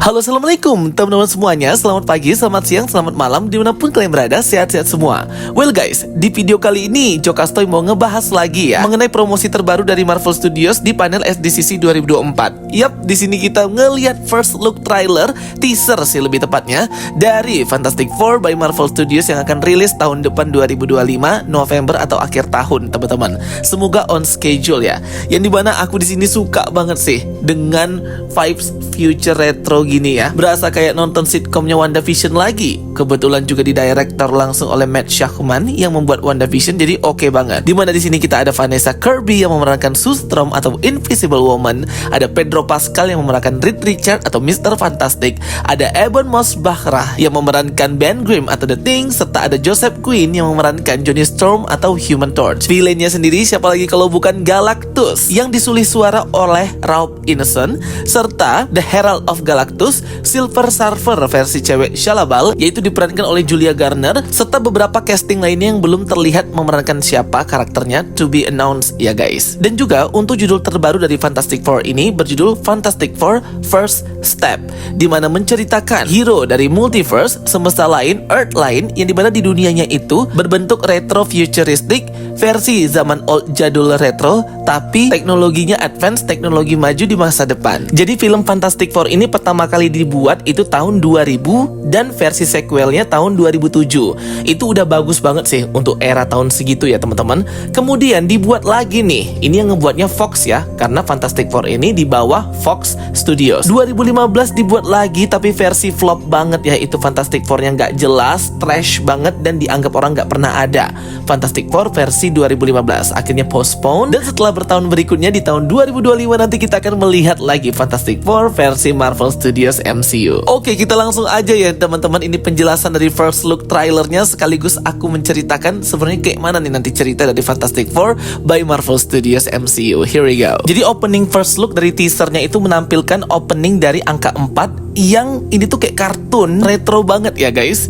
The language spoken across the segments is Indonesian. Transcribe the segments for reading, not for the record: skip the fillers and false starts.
Halo, assalamualaikum teman-teman semuanya. Selamat pagi, selamat siang, selamat malam, dimanapun kalian berada, sehat-sehat semua. Well guys, di video kali ini Jokastoy mau ngebahas lagi ya mengenai promosi terbaru dari Marvel Studios di panel SDCC 2024. Yap, di sini kita ngelihat first look trailer, teaser sih lebih tepatnya, dari Fantastic Four by Marvel Studios yang akan rilis tahun depan 2025 November atau akhir tahun, teman-teman. Semoga on schedule ya. Yang dimana aku di sini suka banget sih dengan vibes future retro gini ya. Berasa kayak nonton sitkomnya WandaVision lagi. Kebetulan juga didirector langsung oleh Matt Shakman yang membuat WandaVision, jadi oke banget. Dimana di sini kita ada Vanessa Kirby yang memerankan Sue Storm atau Invisible Woman, ada Pedro Pascal yang memerankan Reed Richards atau Mr. Fantastic, ada Ebon Moss-Bachrach yang memerankan Ben Grimm atau The Thing, serta ada Joseph Quinn yang memerankan Johnny Storm atau Human Torch. Villainnya sendiri siapa lagi kalau bukan Galactus yang disulih suara oleh Ralph Ineson, serta The Herald of Galactus, Silver Surfer versi cewek Shalabal yaitu diperankan oleh Julia Garner, serta beberapa casting lainnya yang belum terlihat memerankan siapa karakternya, to be announced ya guys. Dan juga untuk judul terbaru dari Fantastic Four ini berjudul Fantastic Four First Step, dimana menceritakan hero dari multiverse, semesta lain, Earth lain, yang dimana di dunianya itu berbentuk retro futuristik versi zaman old jadul retro, tapi teknologinya advance, teknologi maju di masa depan. Jadi film Fantastic Four ini pertama kali dibuat itu tahun 2000 dan versi sequelnya tahun 2007. Itu udah bagus banget sih untuk era tahun segitu ya teman-teman. Kemudian dibuat lagi nih, ini yang ngebuatnya Fox ya, karena Fantastic Four ini di bawah Fox Studios. 2015 dibuat lagi tapi versi flop banget ya, itu Fantastic Four yang gak jelas, trash banget dan dianggap orang gak pernah ada. Fantastic Four versi 2015 akhirnya postpone, dan setelah bertahun berikutnya di tahun 2025 nanti kita akan melihat lagi Fantastic Four versi Marvel Studios MCU. Oke, kita langsung aja ya teman-teman, ini penjelasan dari first look trailernya sekaligus aku menceritakan sebenarnya kayak mana nih nanti cerita dari Fantastic Four by Marvel Studios MCU. Here we go. Jadi opening first look dari teasernya itu menampilkan opening dari angka 4 yang ini tuh kayak kartun retro banget ya guys.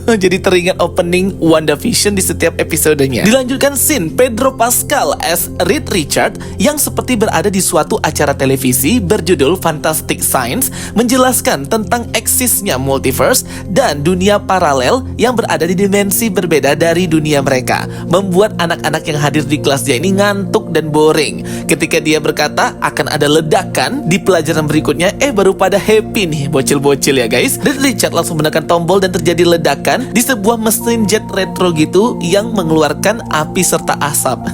Jadi teringat opening WandaVision di setiap episodenya. Dilanjutkan scene Pedro Pascal as Reed Richards yang seperti berada di suatu acara televisi berjudul Fantastic Science, menjelaskan tentang eksisnya multiverse dan dunia paralel yang berada di dimensi berbeda dari dunia mereka, membuat anak-anak yang hadir di kelasnya ini ngantuk dan boring. Ketika dia berkata akan ada ledakan di pelajaran berikutnya, baru pada happy nih bocil-bocil ya guys. Reed Richards langsung menekan tombol dan terjadi ledakan di sebuah mesin jet retro gitu yang mengeluarkan api serta asap.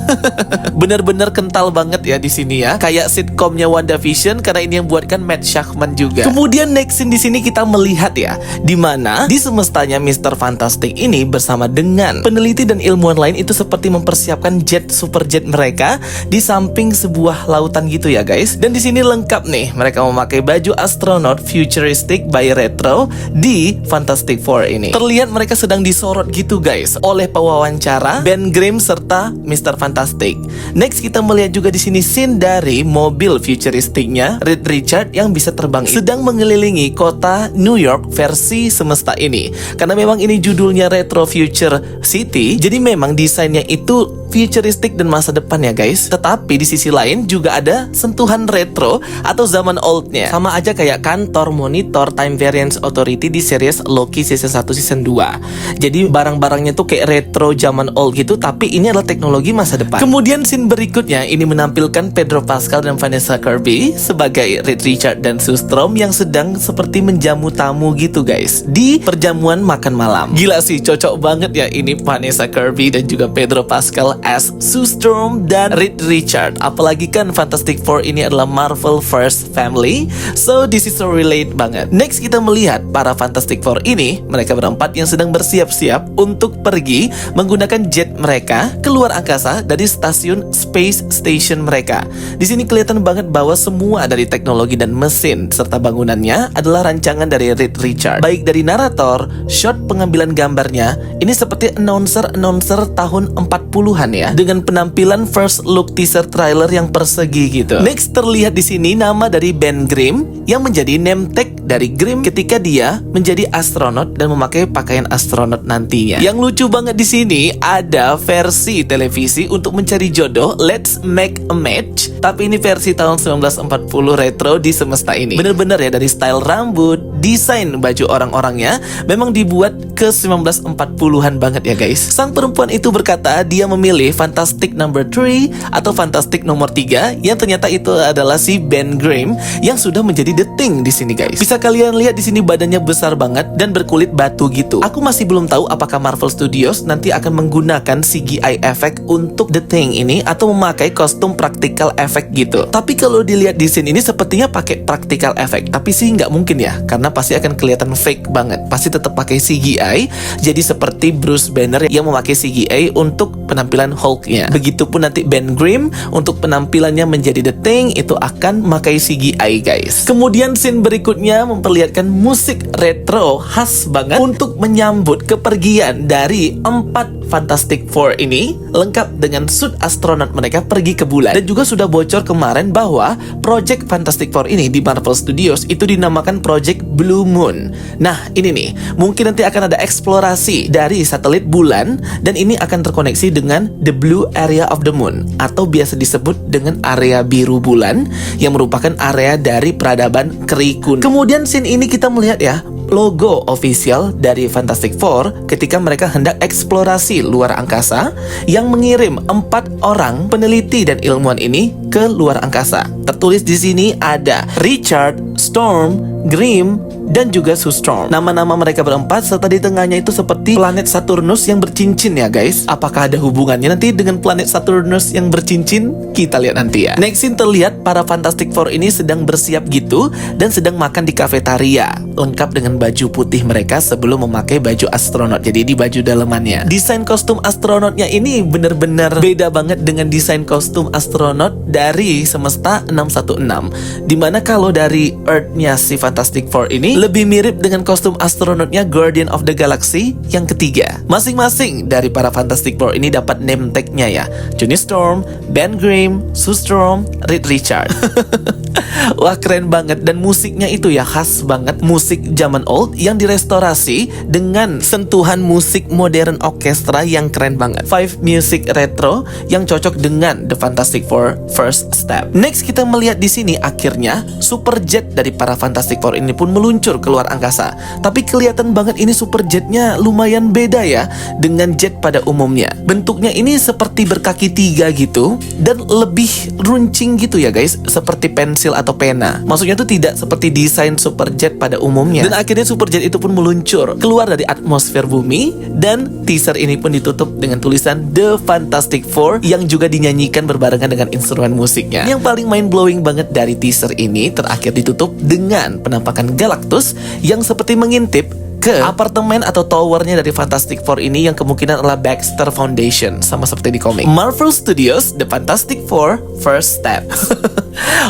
Bener-bener kental banget ya di sini ya, kayak sitkomnya WandaVision karena ini yang buatkan Matt Shakman juga. Kemudian next scene di sini kita melihat ya, di mana di semestanya Mr. Fantastic ini bersama dengan peneliti dan ilmuwan lain itu seperti mempersiapkan jet superjet mereka di samping sebuah lautan gitu ya guys. Dan di sini lengkap nih, mereka memakai baju astronot futuristic by retro di Fantastic Four ini. Terlihat mereka sedang disorot gitu guys oleh pewawancara Ben Grimm serta Mr. Fantastic. Next kita melihat juga di sini scene dari mobil futuristiknya Reed Richards yang bisa terbang sedang mengelilingi kota New York versi semesta ini. Karena memang ini judulnya Retro Future City, jadi memang desainnya itu futuristik dan masa depan ya guys. Tetapi di sisi lain juga ada sentuhan retro atau zaman oldnya. Sama aja kayak kantor monitor Time Variance Authority di series Loki season 1 season 2. Jadi barang-barangnya tuh kayak retro zaman old gitu, tapi ini adalah teknologi masa depan. Kemudian scene berikutnya ini menampilkan Pedro Pascal dan Vanessa Kirby sebagai Reed Richards dan Sue Storm yang sedang seperti menjamu tamu gitu guys di perjamuan makan malam. Gila sih, cocok banget ya ini Vanessa Kirby dan juga Pedro Pascal as Sue Storm dan Reed Richards. Apalagi kan Fantastic Four ini adalah Marvel First Family, so this is so relate banget. Next kita melihat para Fantastic Four ini, mereka berempat yang sedang bersiap-siap untuk pergi menggunakan jet mereka keluar angkasa dari stasiun Space Station mereka. Di sini kelihatan banget bahwa semua dari teknologi dan mesin serta bangunannya adalah rancangan dari Reed Richards. Baik dari narator, shot pengambilan gambarnya, ini seperti announcer tahun 40-an ya, dengan penampilan first look teaser trailer yang persegi gitu. Next terlihat di sini nama dari Ben Grimm yang menjadi name tag dari Grimm ketika dia menjadi astronot dan memakai pakaian astronot nantinya. Yang lucu banget di sini ada versi televisi untuk mencari jodoh, Let's Make a Match, tapi ini versi tahun 1940 retro di semesta ini. Bener-bener ya, dari style rambut, desain baju orang-orangnya memang dibuat ke 1940-an banget ya guys. Sang perempuan itu berkata dia memilih Fantastic Number 3 atau Fantastic nomor 3 yang ternyata itu adalah si Ben Grimm yang sudah menjadi The Thing di sini guys. Bisa kalian lihat di sini badannya besar banget dan berkulit batu gitu. Aku masih belum tahu apakah Marvel Studios nanti akan menggunakan CGI effect untuk The Thing ini atau memakai kostum practical effect gitu. Tapi kalau dilihat di scene ini sepertinya pakai practical effect, tapi sih nggak mungkin ya, karena pasti akan kelihatan fake banget. Pasti tetap pakai CGI. Jadi seperti Bruce Banner yang memakai CGI untuk penampilan Hulk-nya. Begitupun nanti Ben Grimm untuk penampilannya menjadi The Thing itu akan memakai CGI guys. Kemudian scene berikutnya memperlihatkan musik retro khas banget untuk menyambut kepergian dari 4 Fantastic Four ini, lengkap dengan suit astronot mereka pergi ke bulan. Dan juga sudah bocor kemarin bahwa Project Fantastic Four ini di Marvel Studios itu dinamakan Project Blue Moon. Nah ini nih, mungkin nanti akan ada eksplorasi dari satelit bulan dan ini akan terkoneksi dengan the blue area of the moon atau biasa disebut dengan area biru bulan yang merupakan area dari peradaban Krikun. Kemudian scene ini kita melihat ya logo official dari Fantastic Four ketika mereka hendak eksplorasi luar angkasa yang mengirim 4 orang peneliti dan ilmuwan ini ke luar angkasa. Tertulis di sini ada Richard, Storm, Grimm, dan juga Sue Storm. Nama-nama mereka berempat serta di tengahnya itu seperti planet Saturnus yang bercincin ya guys. Apakah ada hubungannya nanti dengan planet Saturnus yang bercincin? Kita lihat nanti ya. Next scene terlihat para Fantastic Four ini sedang bersiap gitu dan sedang makan di kafetaria, lengkap dengan baju putih mereka sebelum memakai baju astronot. Jadi di baju dalamannya. Desain kostum astronotnya ini bener-bener beda banget dengan desain kostum astronot dari Semesta 616. Dimana kalau dari Earth-nya si Fantastic Four ini lebih mirip dengan kostum astronotnya Guardian of the Galaxy yang ketiga. Masing-masing dari para Fantastic Four ini dapat name tag-nya ya. Johnny Storm, Ben Grimm, Sue Storm, Reed Richard. Wah keren banget. Dan musiknya itu ya khas banget, musik zaman old yang direstorasi dengan sentuhan musik modern orkestra yang keren banget. 5 music retro yang cocok dengan The Fantastic Four First Step. Next kita melihat di sini akhirnya superjet dari para Fantastic Four ini pun meluncur keluar angkasa. Tapi kelihatan banget ini superjetnya lumayan beda ya dengan jet pada umumnya. Bentuknya ini seperti berkaki 3 gitu dan lebih runcing gitu ya guys, seperti pensil atau pena. Maksudnya tuh tidak seperti desain superjet pada umumnya. Dan akhirnya superjet itu pun meluncur keluar dari atmosfer bumi dan teaser ini pun ditutup dengan tulisan The Fantastic Four yang juga dinyanyikan berbarengan dengan instrumen musiknya. Yang paling mind blowing banget dari teaser ini terakhir ditutup dengan penampakan Galactus yang seperti mengintip ke apartemen atau towernya dari Fantastic Four ini yang kemungkinan adalah Baxter Foundation, sama seperti di komik. Marvel Studios The Fantastic Four First Step.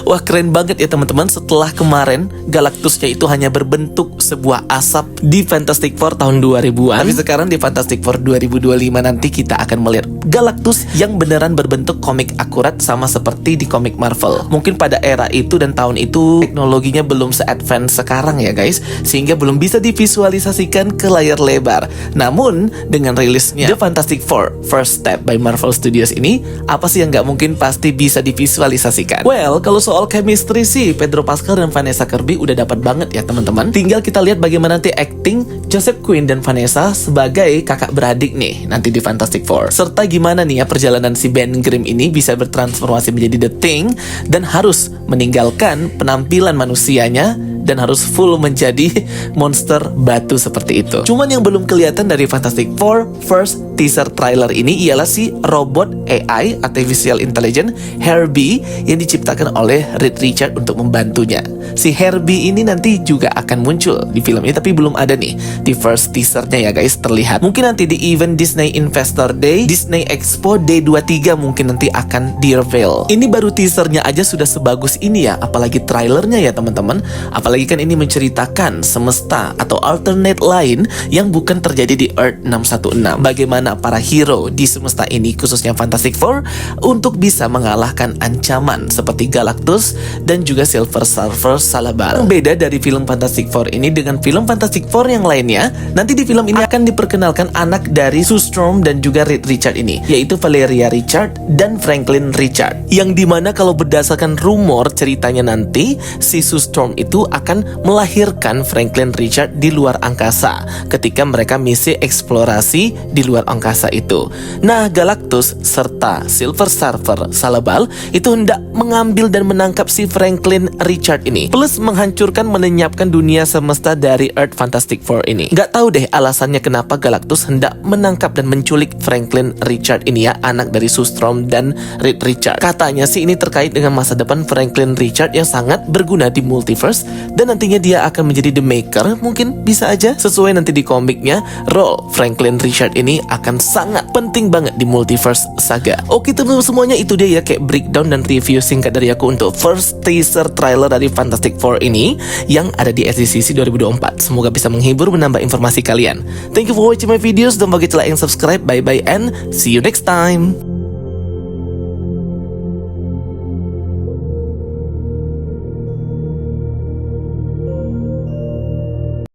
Wah keren banget ya teman-teman. Setelah kemarin Galactusnya itu hanya berbentuk sebuah asap di Fantastic Four tahun 2000-an, tapi sekarang di Fantastic Four 2025 nanti kita akan melihat Galactus yang beneran berbentuk komik akurat sama seperti di komik Marvel. Mungkin pada era itu dan tahun itu teknologinya belum se-advance sekarang ya guys, sehingga belum bisa divisualisasikan ke layar lebar. Namun dengan rilisnya The Fantastic Four First Step by Marvel Studios ini, apa sih yang nggak mungkin pasti bisa divisualisasikan. Well, kalau soal chemistry sih Pedro Pascal dan Vanessa Kirby udah dapat banget ya teman-teman. Tinggal kita lihat bagaimana nanti acting Joseph Quinn dan Vanessa sebagai kakak beradik nih nanti di Fantastic Four. Serta gimana nih ya perjalanan si Ben Grimm ini bisa bertransformasi menjadi The Thing dan harus meninggalkan penampilan manusianya dan harus full menjadi monster batu seperti itu. Cuman yang belum kelihatan dari Fantastic Four First teaser trailer ini ialah si robot AI Artificial Intelligence Herbie yang diciptakan oleh Reed Richard untuk membantunya. Si Herbie ini nanti juga akan muncul di film ini, tapi belum ada nih di first teasernya ya guys terlihat. Mungkin nanti di event Disney Investor Day, Disney Expo Day 23 mungkin nanti akan di reveal. Ini baru teasernya aja sudah sebagus ini ya, apalagi trailernya ya teman-teman. Apalagi Apalagi kan ini menceritakan semesta atau alternate lain yang bukan terjadi di Earth 616. Bagaimana para hero di semesta ini, khususnya Fantastic Four, untuk bisa mengalahkan ancaman seperti Galactus dan juga Silver Surfer Salabal. Beda dari film Fantastic Four ini dengan film Fantastic Four yang lainnya, nanti di film ini akan diperkenalkan anak dari Sue Storm dan juga Reed Richard ini, yaitu Valeria Richard dan Franklin Richard. Yang dimana kalau berdasarkan rumor ceritanya nanti, si Sue Storm itu akan melahirkan Franklin Richard di luar angkasa ketika mereka misi eksplorasi di luar angkasa itu. Nah, Galactus serta Silver Surfer Salabal itu hendak mengambil dan menangkap si Franklin Richard ini, plus menghancurkan menenyapkan dunia semesta dari Earth Fantastic Four ini. Gak tahu deh alasannya kenapa Galactus hendak menangkap dan menculik Franklin Richard ini ya, anak dari Sue Storm dan Reed Richard. Katanya sih ini terkait dengan masa depan Franklin Richard yang sangat berguna di multiverse, dan nantinya dia akan menjadi The Maker. Mungkin bisa aja sesuai nanti di komiknya, role Franklin Richard ini akan sangat penting banget di multiverse saga. Oke teman-teman semuanya, itu dia ya kayak breakdown dan review singkat dari aku untuk first teaser trailer dari Fantastic Four ini yang ada di SDCC 2024. Semoga bisa menghibur, menambah informasi kalian. Thank you for watching my videos. Don't forget to like and subscribe. Bye bye and see you next time.